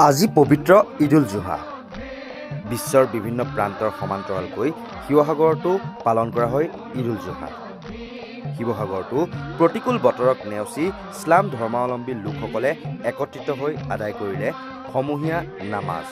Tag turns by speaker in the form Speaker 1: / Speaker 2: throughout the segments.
Speaker 1: আজি পবিত্ৰ ঈদ-উল জুহা। বিশ্বৰ বিভিন্ন প্ৰান্তৰ সমান্তৰালকৈ শিৱসাগৰতো পালন কৰা হয় ঈদ-উল জুহা। শিৱসাগৰতো প্ৰতিকূল বতৰক নেওচি ইছলাম ধৰ্মাৱলম্বী লোকসকলে একত্ৰিত হৈ আদায় কৰিলে সমূহীয়া নামাজ।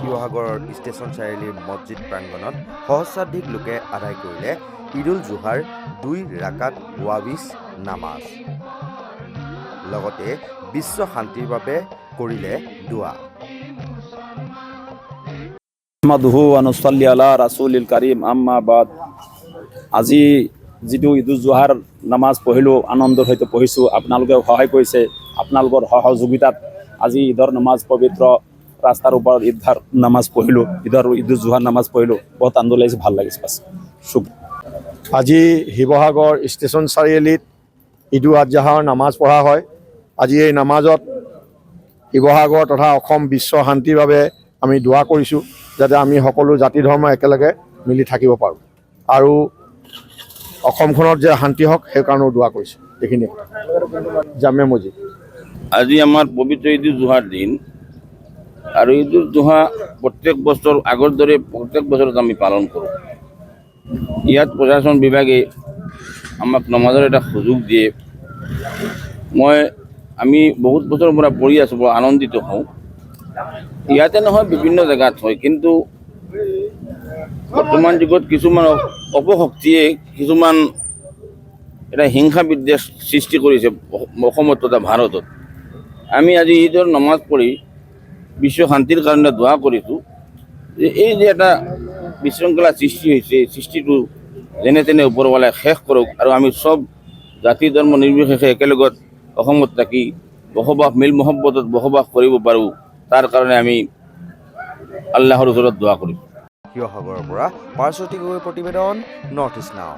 Speaker 1: শিৱসাগৰৰ ষ্টেচন চাৰিআলিৰ মছজিদ প্ৰাংগণত সহস্ৰাধিক লোকে আদায় কৰিলে ঈদ-উল জুহাৰ 2 ৰাকাত ৱাবিছ নামাজ। লগতে বিশ্ব শান্তিৰ বাবে কৰিলে দোৱা।
Speaker 2: আহমাদুহু ওয়া নুছল্লি আলা ৰাছুলিল কাৰীম আম্মা বাদ। আজি যিটো ঈদ-উল জুহাৰ নামাজ পঢ়িলোঁ, আনন্দৰ সৈতে পঢ়িছোঁ। আপোনালোকে সহায় কৰিছে, আপোনালোকৰ সহযোগিতাত আজি ঈদৰ নামাজ পবিত্ৰ ৰাস্তাৰ ওপৰত ঈদৰ নামাজ পঢ়িলোঁ, ঈদ-উল জুহাৰ নামাজ পঢ়িলোঁ। বহুত আনন্দ লাগিছে, ভাল লাগিছে।
Speaker 3: আজি শিৱসাগৰ ষ্টেচন চাৰিআলিত ঈদ-উল আজহাৰ নামাজ পঢ়া হয়। আজি এই নামাজত শিৱসাগৰ তথা অসম বিশ্ব শান্তিৰ বাবে আমি দোৱা কৰিছোঁ, যাতে আমি সকলো জাতি ধৰ্ম একেলগে মিলি থাকিব পাৰোঁ আৰু অসমখনত যে শান্তি হওক সেইকাৰণেও দোৱা কৰিছোঁ। এইখিনিয়ে জামে মছজিদ।
Speaker 4: আজি আমাৰ পবিত্ৰ ঈদ-উল জুহাৰ দিন আৰু ঈদ-উল জুহা প্ৰত্যেক বছৰ আগৰ দৰে প্ৰত্যেক বছৰত আমি পালন কৰোঁ। ইয়াত প্ৰশাসন বিভাগে আমাক নমাজৰ এটা সুযোগ দিয়ে। আমি বহুত বছৰৰ পৰা পঢ়ি আছোঁ, বৰ আনন্দিত হওঁ। ইয়াতে নহয়, বিভিন্ন জেগাত হয়, কিন্তু বৰ্তমান যুগত কিছুমান অপশক্তিয়ে কিছুমান এটা হিংসা বিদ্বেষ সৃষ্টি কৰিছে অসমত তথা ভাৰতত। আমি আজি ঈদৰ নমাজ পঢ়ি বিশ্ব শান্তিৰ কাৰণে দোৱা কৰিছোঁ যে এই যে এটা বিশৃংখলা সৃষ্টি হৈছে, এই সৃষ্টিটো যেনে তেনে ওপৰৱালাই শেষ কৰক আৰু আমি চব জাতি ধৰ্ম নিৰ্বিশেষে একেলগত অসমত থাকি মিল মহব্বতত বসবাস কৰিব পাৰোঁ, তাৰ কাৰণে আমি আল্লাহৰ ওচৰত দোৱা কৰিছোঁ।
Speaker 1: শিৱসাগৰৰ পৰা পাৰ্শ্বতী গগৈৰ প্ৰতিবেদন, নৰ্থ ইষ্ট নাও।